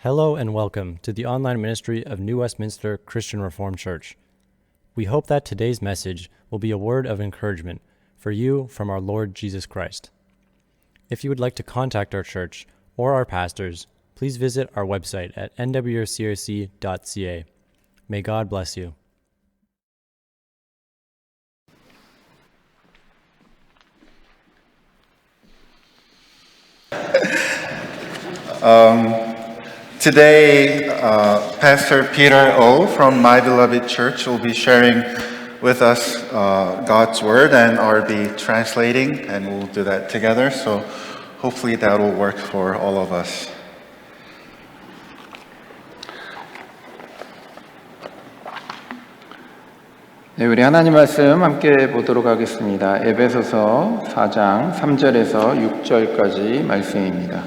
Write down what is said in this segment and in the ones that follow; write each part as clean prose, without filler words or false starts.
Hello and welcome to the online ministry of New Westminster Christian Reformed Church. We hope that today's message will be a word of encouragement for you from our Lord Jesus Christ. If you would like to contact our church or our pastors, please visit our website at nwcrc.ca. May God bless you. Today, Pastor Peter O from My Beloved Church will be sharing with us God's Word, and I'll be translating, and we'll do that together. So hopefully that will work for all of us. 네, 우리 하나님 말씀 함께 보도록 하겠습니다. 에베소서 4장 3절에서 6절까지 말씀입니다.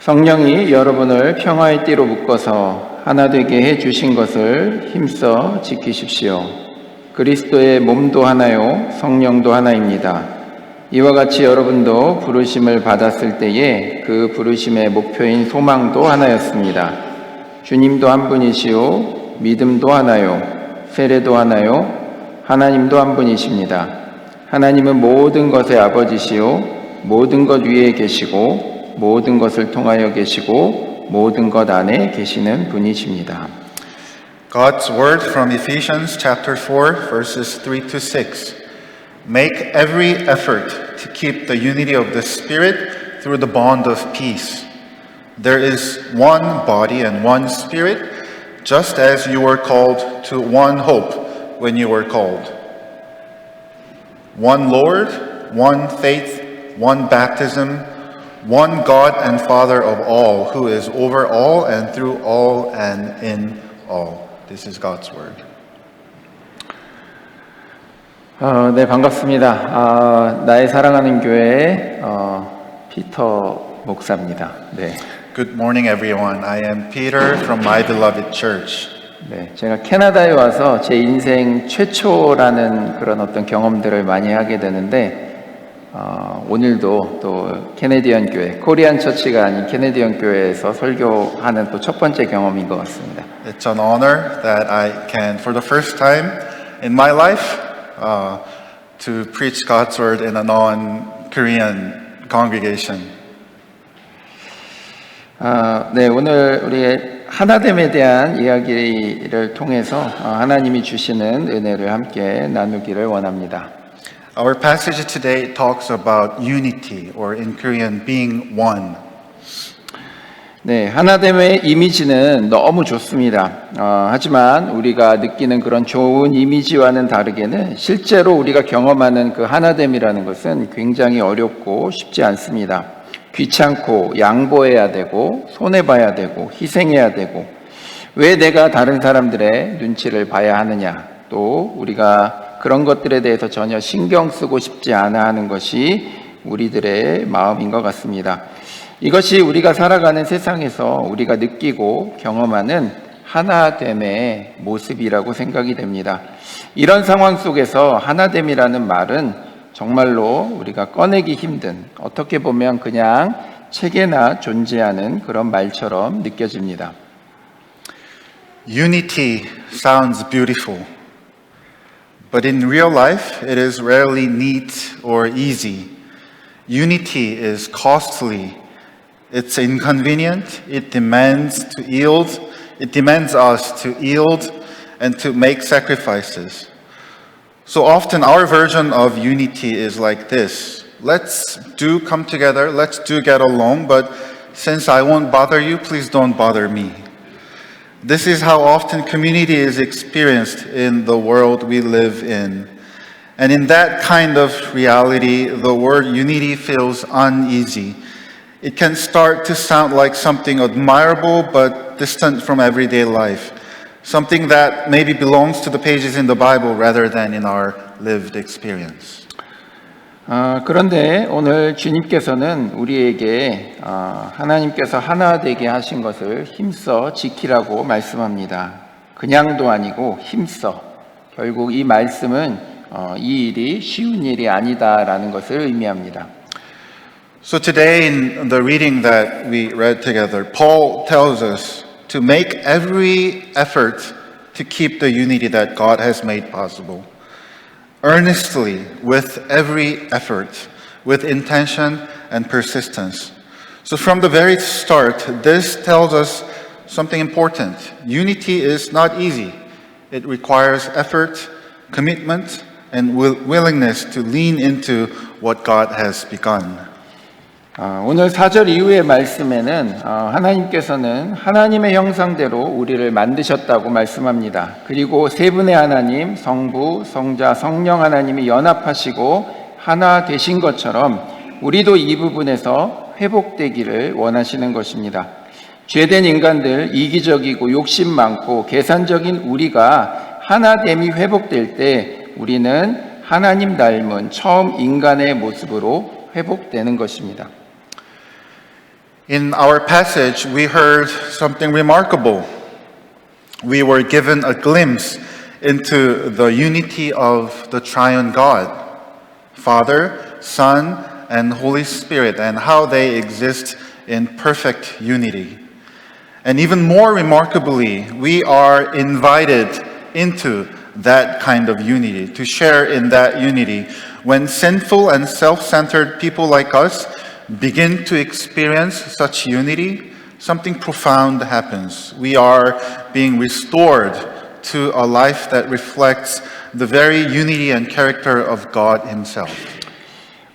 성령이 여러분을 평화의 띠로 묶어서 하나 되게 해 주신 것을 힘써 지키십시오. 그리스도의 몸도 하나요, 성령도 하나입니다. 이와 같이 여러분도 부르심을 받았을 때에 그 부르심의 목표인 소망도 하나였습니다. 주님도 한 분이시요, 믿음도 하나요, 세례도 하나요, 하나님도 한 분이십니다. 하나님은 모든 것의 아버지시요, 모든 것 위에 계시고 모든 것을 통하여 계시고 모든 것 안에 계시는 분이십니다. God's word from Ephesians chapter 4 verses 3 to 6. Make every effort to keep the unity of the Spirit through the bond of peace. There is one body and one Spirit, just as you were called to one hope when you were called. One Lord, one faith, one baptism, one God and Father of all, who is over all and through all and in all. This is God's word. 네, 반갑습니다. 나의 사랑하는 교회 피터 목사입니다. 네. Good morning, everyone. I am Peter from My Beloved Church. 네, 제가 캐나다에 와서 제 인생 최초라는 그런 어떤 경험들을 많이 하게 되는데 오늘도 또 캐네디언 교회, 코리안 처치가 아닌 캐네디언 교회에서 설교하는 또 첫 번째 경험인 것 같습니다. It's an honor that I can, for the first time in my life, to preach God's word in a non-Korean congregation. 네, 오늘 우리의 하나됨에 대한 이야기를 통해서 하나님이 주시는 은혜를 함께 나누기를 원합니다. Our passage today talks about unity, or in Korean, being one. 네, 하나됨의 이미지는 너무 좋습니다. 하지만 우리가 느끼는 그런 좋은 이미지와는 다르게는 실제로 우리가 경험하는 그 하나됨이라는 것은 굉장히 어렵고 쉽지 않습니다. 귀찮고 양보해야 되고 손해봐야 되고 희생해야 되고 왜 내가 다른 사람들의 눈치를 봐야 하느냐, 또 우리가 그런 것들에 대해서 전혀 신경 쓰고 싶지 않아 하는 것이 우리들의 마음인 것 같습니다. 이것이 우리가 살아가는 세상에서 우리가 느끼고 경험하는 하나됨의 모습이라고 생각이 됩니다. 이런 상황 속에서 하나됨이라는 말은 정말로 우리가 꺼내기 힘든, 어떻게 보면 그냥 책에나 존재하는 그런 말처럼 느껴집니다. Unity sounds beautiful. But in real life, it is rarely neat or easy. Unity is costly. It's inconvenient. It demands us to yield and to make sacrifices. So often our version of unity is like this. Let's come together, let's get along, but since I won't bother you, please don't bother me. This is how often community is experienced in the world we live in. And in that kind of reality, the word unity feels uneasy. It can start to sound like something admirable but distant from everyday life. Something that maybe belongs to the pages in the Bible rather than in our lived experience. 그런데 오늘 주님께서는 우리에게 하나님께서 하나 되게 하신 것을 힘써 지키라고 말씀합니다. 그냥도 아니고 힘써. 결국 이 말씀은 이 일이 쉬운 일이 아니다라는 것을 의미합니다. So today in the reading that we read together, Paul tells us to make every effort to keep the unity that God has made possible. Earnestly, with every effort, with intention and persistence. So from the very start, this tells us something important. Unity is not easy. It requires effort, commitment, and willingness to lean into what God has begun. 오늘 4절 이후의 말씀에는 하나님께서는 하나님의 형상대로 우리를 만드셨다고 말씀합니다. 그리고 세 분의 하나님, 성부, 성자, 성령 하나님이 연합하시고 하나 되신 것처럼 우리도 이 부분에서 회복되기를 원하시는 것입니다. 죄된 인간들, 이기적이고 욕심 많고 계산적인 우리가 하나됨이 회복될 때 우리는 하나님 닮은 처음 인간의 모습으로 회복되는 것입니다. In our passage, we heard something remarkable. We were given a glimpse into the unity of the triune God, Father, Son, and Holy Spirit, and how they exist in perfect unity. And even more remarkably, we are invited into that kind of unity, to share in that unity. When sinful and self-centered people like us begin to experience such unity, something profound happens. We are being restored to a life that reflects the very unity and character of God Himself.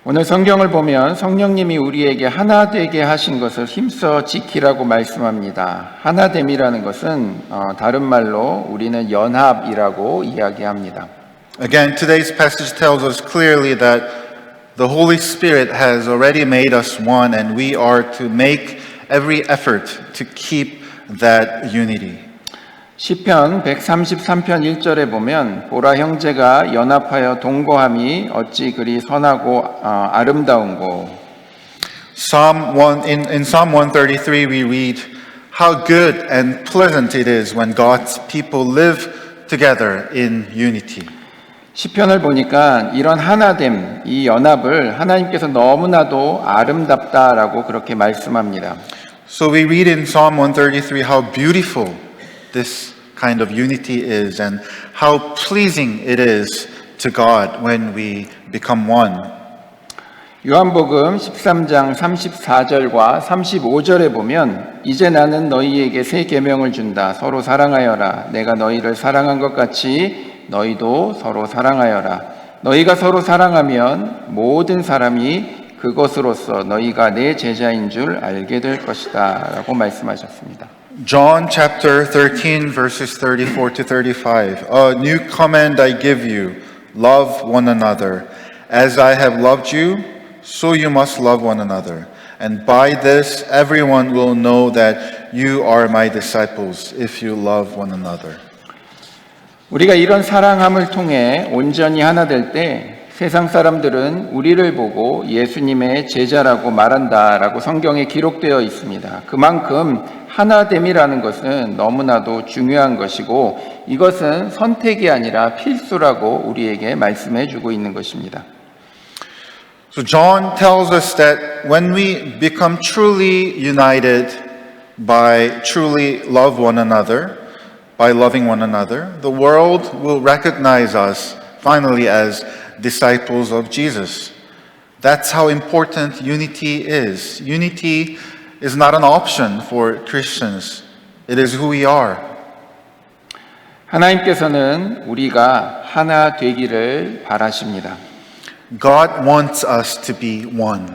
오늘 성경을 보면 성령님이 우리에게 하나 되게 하신 것을 힘써 지키라고 말씀합니다. 하나됨이라는 것은 다른 말로 우리는 연합이라고 이야기합니다. Again, today's passage tells us clearly that the Holy Spirit has already made us one, and we are to make every effort to keep that unity. 시편 133편 1절에 보면 보라 형제가 연합하여 동거함이 어찌 그리 선하고 아름다운고. In Psalm 133 we read how good and pleasant it is when God's people live together in unity. 시편을 보니까 이런 하나됨, 이 연합을 하나님께서 너무나도 아름답다라고 그렇게 말씀합니다. So we read in Psalm 133 how beautiful this kind of unity is and how pleasing it is to God when we become one. 요한복음 13장 34절과 35절에 보면 이제 나는 너희에게 새 계명을 준다. 서로 사랑하여라. 내가 너희를 사랑한 것 같이 너희도 서로 사랑하여라. 너희가 서로 사랑하면 모든 사람이 그것으로서 너희가 내 제자인 줄 알게 될 것이다 라고 말씀하셨습니다. John chapter 13 verses 34 to 35. A new command I give you, love one another. As I have loved you, so you must love one another. And by this everyone will know that you are my disciples if you love one another. 우리가 이런 사랑함을 통해 온전히 하나 될 때 세상 사람들은 우리를 보고 예수님의 제자라고 말한다라고 성경에 기록되어 있습니다. 그만큼 하나됨이라는 것은 너무나도 중요한 것이고 이것은 선택이 아니라 필수라고 우리에게 말씀해 주고 있는 것입니다. So John tells us that when we become truly united by truly love one another, by loving one another, the world will recognize us finally as disciples of Jesus. That's how important unity is. Unity is not an option for Christians. It is who we are. 하나님께서는 우리가 하나 되기를 바라십니다. God wants us to be one.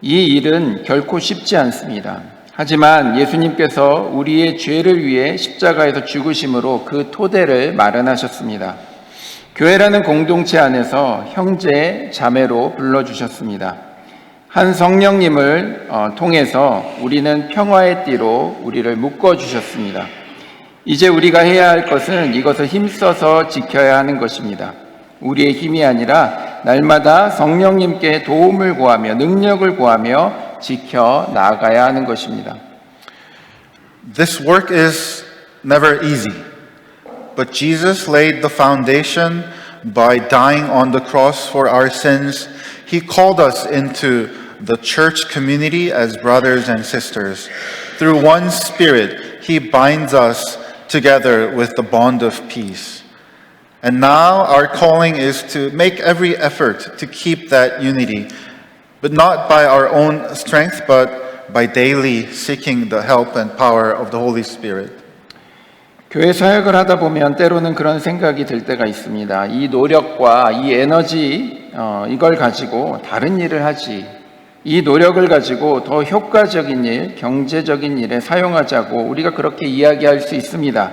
이 일은 결코 쉽지 않습니다. 하지만 예수님께서 우리의 죄를 위해 십자가에서 죽으심으로 그 토대를 마련하셨습니다. 교회라는 공동체 안에서 형제, 자매로 불러주셨습니다. 한 성령님을 통해서 우리는 평화의 띠로 우리를 묶어주셨습니다. 이제 우리가 해야 할 것은 이것을 힘써서 지켜야 하는 것입니다. 우리의 힘이 아니라 날마다 성령님께 도움을 구하며 능력을 구하며 지켜 나가야 하는 것입니다. This work is never easy, but Jesus laid the foundation by dying on the cross for our sins. He called us into the church community as brothers and sisters. Through one Spirit, He binds us together with the bond of peace. And now our calling is to make every effort to keep that unity, but not by our own strength, but by daily seeking the help and power of the Holy Spirit. 교회 사역을 하다 보면 때로는 그런 생각이 들 때가 있습니다. 이 노력과 이 에너지, 이걸 가지고 다른 일을 하지. 이 노력을 가지고 더 효과적인 일, 경제적인 일에 사용하자고 우리가 그렇게 이야기할 수 있습니다.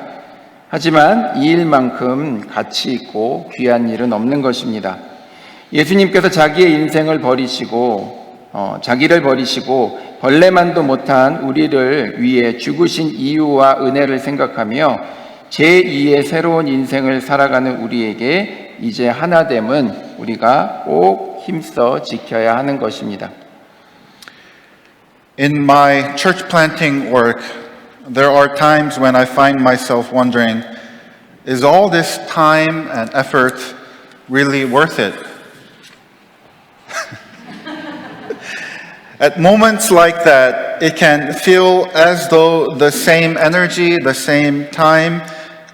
하지만 이 일만큼 가치 있고 귀한 일은 없는 것입니다. 예수님께서 자기의 인생을 버리시고 자기를 버리시고 벌레만도 못한 우리를 위해 죽으신 이유와 은혜를 생각하며 제2의 새로운 인생을 살아가는 우리에게 이제 하나됨은 우리가 꼭 힘써 지켜야 하는 것입니다. In my church planting work, there are times when I find myself wondering, is all this time and effort really worth it? At moments like that, it can feel as though the same energy, the same time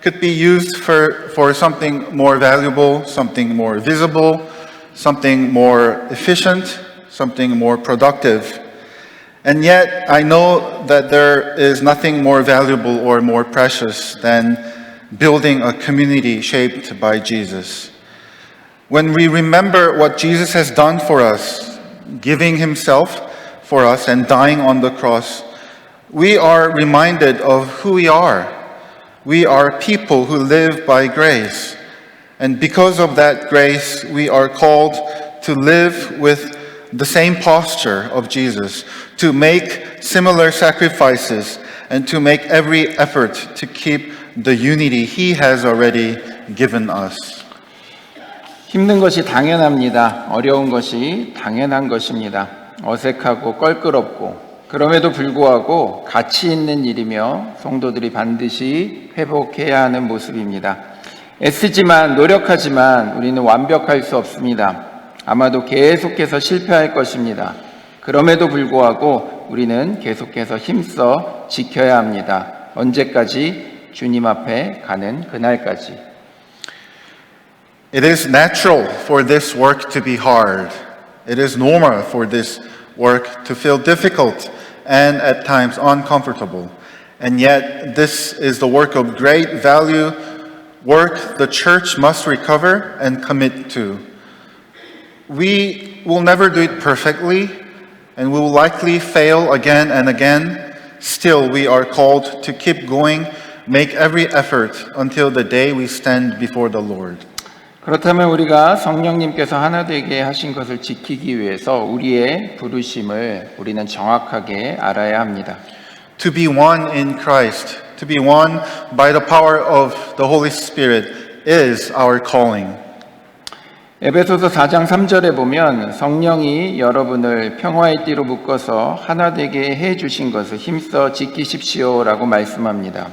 could be used for something more valuable, something more visible, something more efficient, something more productive. And yet, I know that there is nothing more valuable or more precious than building a community shaped by Jesus. When we remember what Jesus has done for us, giving Himself for us and dying on the cross, we are reminded of who we are. We are people who live by grace. And because of that grace, we are called to live with the same posture of Jesus, to make similar sacrifices, and to make every effort to keep the unity He has already given us. 힘든 것이 당연합니다. 어려운 것이 당연한 것입니다. 어색하고 껄끄럽고 그럼에도 불구하고 가치 있는 일이며 성도들이 반드시 회복해야 하는 모습입니다. 애쓰지만 노력하지만 우리는 완벽할 수 없습니다. 아마도 계속해서 실패할 것입니다. 그럼에도 불구하고 우리는 계속해서 힘써 지켜야 합니다. 언제까지? 주님 앞에 가는 그날까지. It is natural for this work to be hard. It is normal for this work to feel difficult and at times uncomfortable. And yet, this is the work of great value, work the church must recover and commit to. We will never do it perfectly, and we will likely fail again and again. Still, we are called to keep going, make every effort until the day we stand before the Lord. 그렇다면 우리가 성령님께서 하나 되게 하신 것을 지키기 위해서 우리의 부르심을 우리는 정확하게 알아야 합니다. To be one in Christ, to be one by the power of the Holy Spirit is our calling. 에베소서 4장 3절에 보면 성령이 여러분을 평화의 띠로 묶어서 하나 되게 해 주신 것을 힘써 지키십시오라고 말씀합니다.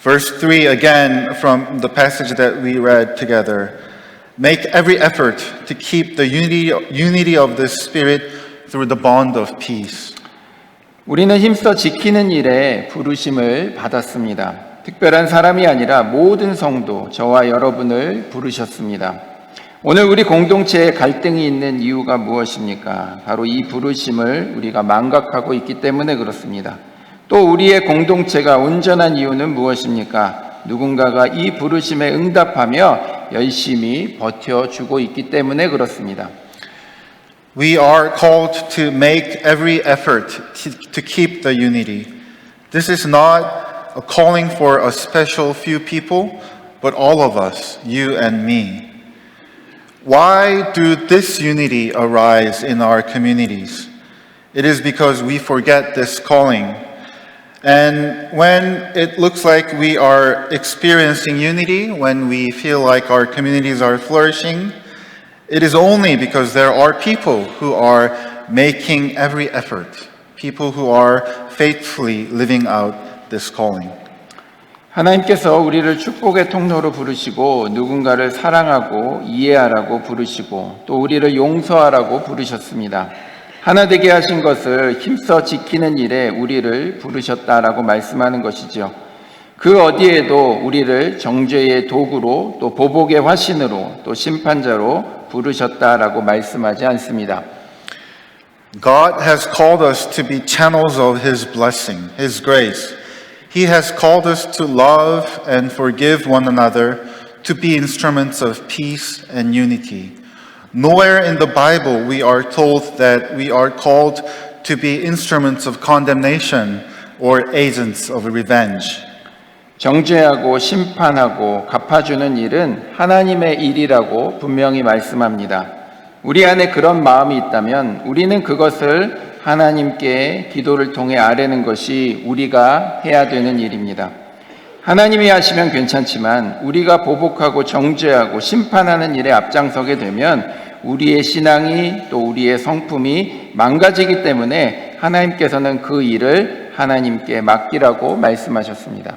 Verse 3 again from the passage that we read together. Make every effort to keep the unity of the Spirit through the bond of peace. 우리는 힘써 지키는 일에 부르심을 받았습니다. 특별한 사람이 아니라 모든 성도, 저와 여러분을 부르셨습니다. 오늘 우리 공동체에 갈등이 있는 이유가 무엇입니까? 바로 이 부르심을 우리가 망각하고 있기 때문에 그렇습니다. 또 우리의 공동체가 온전한 이유는 무엇입니까? 누군가가 이 부르심에 응답하며 열심히 버텨주고 있기 때문에 그렇습니다. We are called to make every effort to keep the unity. This is not a calling for a special few people, but all of us, you and me. Why do this unity arise in our communities? It is because we forget this calling. And when it looks like we are experiencing unity, when we feel like our communities are flourishing, it is only because there are people who are making every effort, people who are faithfully living out this calling. 하나님께서 우리를 축복의 통로로 부르시고 누군가를 사랑하고 이해하라고 부르시고 또 우리를 용서하라고 부르셨습니다. 하나 되게 하신 것을 힘써 지키는 일에 우리를 부르셨다라고 말씀하는 것이죠. 그 어디에도 우리를 정죄의 도구로 또 보복의 화신으로 또 심판자로 부르셨다라고 말씀하지 않습니다. God has called us to be channels of His blessing, His grace. He has called us to love and forgive one another, to be instruments of peace and unity. Nowhere in the Bible we are told that we are called to be instruments of condemnation or agents of revenge. 정죄하고 심판하고 갚아주는 일은 하나님의 일이라고 분명히 말씀합니다. 우리 안에 그런 마음이 있다면 우리는 그것을 하나님께 기도를 통해 아뢰는 것이 우리가 해야 되는 일입니다. 하나님이 하시면 괜찮지만 우리가 보복하고 정죄하고 심판하는 일에 앞장서게 되면 우리의 신앙이 또 우리의 성품이 망가지기 때문에 하나님께서는 그 일을 하나님께 맡기라고 말씀하셨습니다.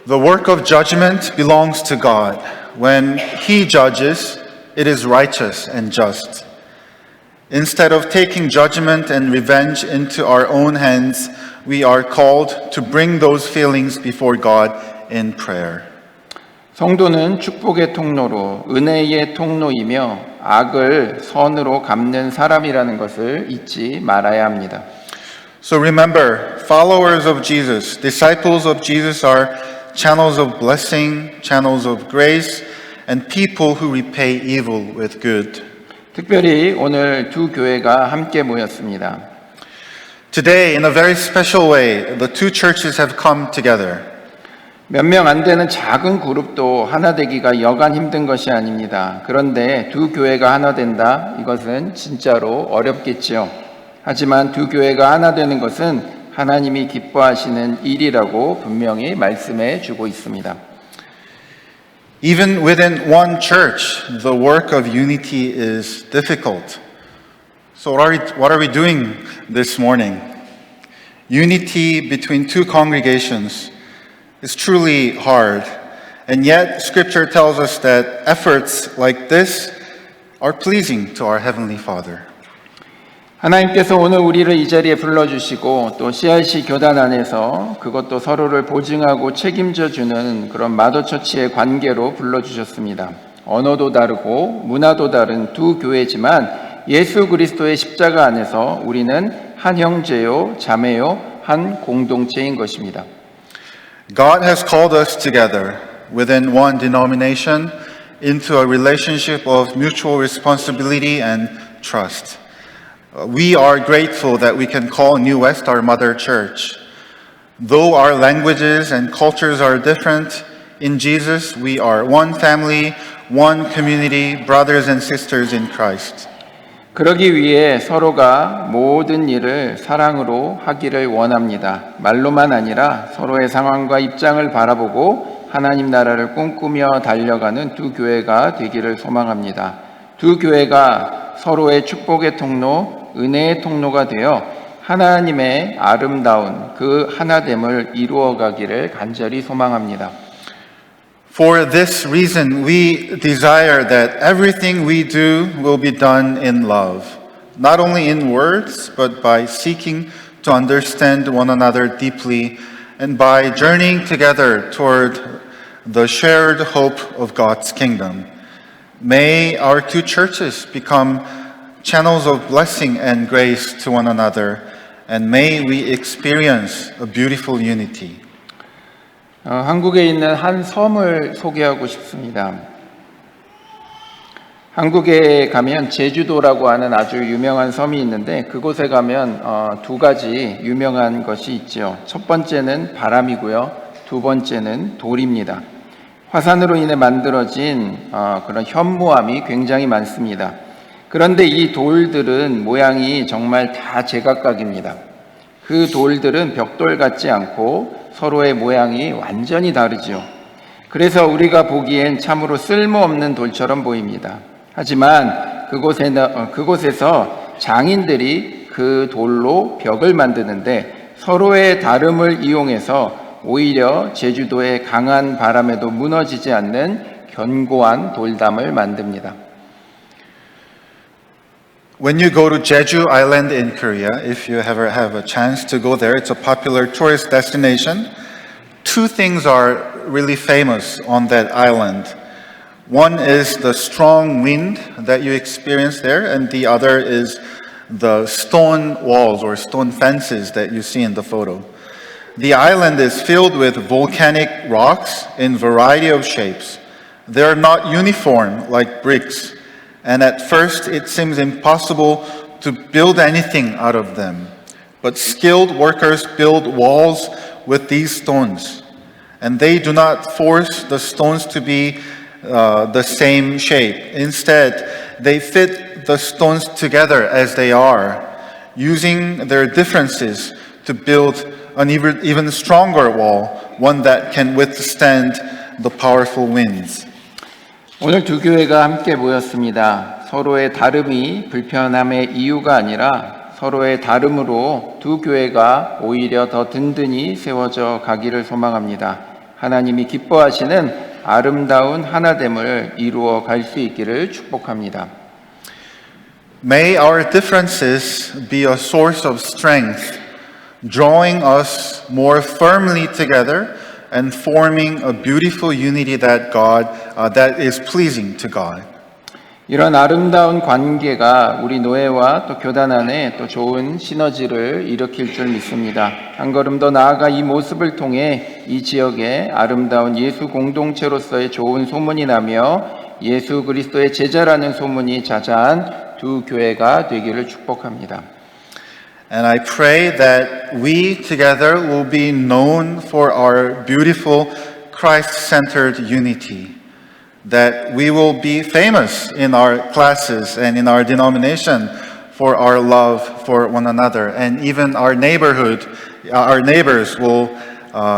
The work of judgment belongs to God. When He judges, it is righteous and just. Instead of taking judgment and revenge into our own hands, we are called to bring those feelings before God in prayer. 성도는 축복의 통로로 은혜의 통로이며 악을 선으로 갚는 사람이라는 것을 잊지 말아야 합니다. So remember, followers of Jesus, disciples of Jesus are channels of blessing, channels of grace, and people who repay evil with good. 특별히 오늘 두 교회가 함께 모였습니다. Today, in a very special way, the two churches have come together. 몇 명 안 되는 작은 그룹도 하나 되기가 여간 힘든 것이 아닙니다. 그런데 두 교회가 하나 된다? 이것은 진짜로 어렵겠지요. 하지만 두 교회가 하나 되는 것은 하나님이 기뻐하시는 일이라고 분명히 말씀해 주고 있습니다. Even within one church, the work of unity is difficult. So what are we doing this morning? Unity between two congregations is truly hard. And yet, Scripture tells us that efforts like this are pleasing to our Heavenly Father. 하나님께서 오늘 우리를 이 자리에 불러주시고 또 CRC 교단 안에서 그것도 서로를 보증하고 책임져 주는 그런 마더처치의 관계로 불러주셨습니다. 언어도 다르고 문화도 다른 두 교회지만 예수 그리스도의 십자가 안에서 우리는 한 형제요 자매요 한 공동체인 것입니다. God has called us together within one denomination into a relationship of mutual responsibility and trust. We are grateful that we can call New West our mother church. Though our languages and cultures are different, in Jesus we are one family, one community, brothers and sisters in Christ. 그러기 위해 서로가 모든 일을 사랑으로 하기를 원합니다. 말로만 아니라 서로의 상황과 입장을 바라보고 하나님 나라를 꿈꾸며 달려가는 두 교회가 되기를 소망합니다. 두 교회가 서로의 축복의 통로, 은혜의 통로가 되어 하나님의 아름다운 그 하나됨을 이루어가기를 간절히 소망합니다. For this reason, we desire that everything we do will be done in love, not only in words, but by seeking to understand one another deeply and by journeying together toward the shared hope of God's kingdom. May our two churches become channels of blessing and grace to one another, and may we experience a beautiful unity. 한국에 있는 한 섬을 소개하고 싶습니다. 한국에 가면 제주도라고 하는 아주 유명한 섬이 있는데 그곳에 가면 두 가지 유명한 것이 있죠. 첫 번째는 바람이고요. 두 번째는 돌입니다. 화산으로 인해 만들어진 그런 현무암이 굉장히 많습니다. 그런데 이 돌들은 모양이 정말 다 제각각입니다. 그 돌들은 벽돌 같지 않고 서로의 모양이 완전히 다르지요. 그래서 우리가 보기엔 참으로 쓸모없는 돌처럼 보입니다. 하지만 그곳에서 장인들이 그 돌로 벽을 만드는데 서로의 다름을 이용해서 오히려 제주도의 강한 바람에도 무너지지 않는 견고한 돌담을 만듭니다. When you go to Jeju Island in Korea, if you ever have a chance to go there, it's a popular tourist destination. Two things are really famous on that island. One is the strong wind that you experience there, and the other is the stone walls or stone fences that you see in the photo. The island is filled with volcanic rocks in variety of shapes. They are not uniform like bricks, and at first it seems impossible to build anything out of them. But skilled workers build walls with these stones, and they do not force the stones to be the same shape. Instead, they fit the stones together as they are, using their differences to build an even stronger wall, one that can withstand the powerful winds. 오늘 두 교회가 함께 모였습니다. 서로의 다름이 불편함의 이유가 아니라 서로의 다름으로 두 교회가 오히려 더 든든히 세워져 가기를 소망합니다. 하나님이 기뻐하시는 아름다운 하나됨을 이루어 갈 수 있기를 축복합니다. May our differences be a source of strength, drawing us more firmly together and forming a beautiful unity that is pleasing to God. 이런 아름다운 관계가 우리 노예와 또 교단 안에 또 좋은 시너지를 일으킬 줄 믿습니다. 한 걸음 더 나아가 이 모습을 통해 이 지역에 아름다운 예수 공동체로서의 좋은 소문이 나며 예수 그리스도의 제자라는 소문이 자자한 두 교회가 되기를 축복합니다. And I pray that we together will be known for our beautiful Christ-centered unity. That we will be famous in our classes and in our denomination for our love for one another. And even our neighbors will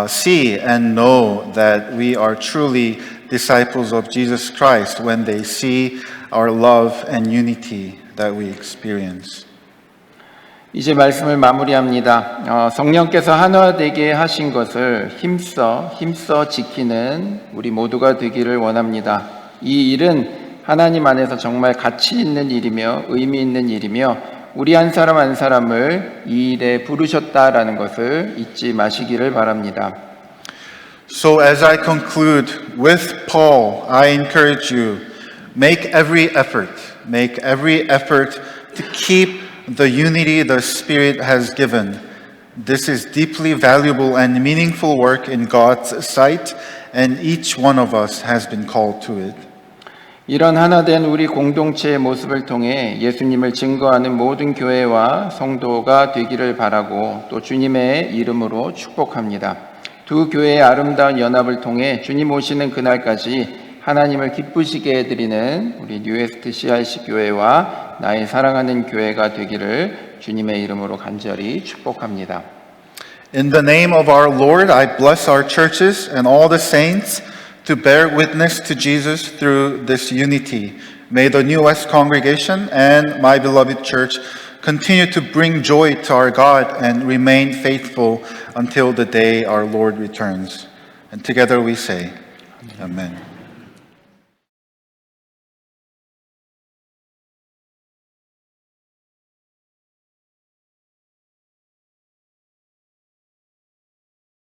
see and know that we are truly disciples of Jesus Christ when they see our love and unity that we experience. 이제 말씀을 마무리합니다. 성령께서 하나되게 하신 것을 힘써 지키는 우리 모두가 되기를 원합니다. 이 일은 하나님 안에서 정말 가치 있는 일이며 의미 있는 일이며 우리 한 사람 한 사람을 이 일에 부르셨다라는 것을 잊지 마시기를 바랍니다. So as I conclude with Paul, I encourage you, make every effort to keep the unity the Spirit has given. This is deeply valuable and meaningful work in God's sight, and each one of us has been called to it. 이런 하나된 우리 공동체의 모습을 통해 예수님을 증거하는 모든 교회와 성도가 되기를 바라고 또 주님의 이름으로 축복합니다. 두 교회의 아름다운 연합을 통해 주님 오시는 그날까지 하나님을 기쁘시게 해드리는 우리 뉴웨스트 CRC 교회와 나의 사랑하는 교회가 되기를 주님의 이름으로 간절히 축복합니다. In the name of our Lord, I bless our churches and all the saints to bear witness to Jesus through this unity. May the New West congregation and my beloved church continue to bring joy to our God and remain faithful until the day our Lord returns. And together we say, Amen.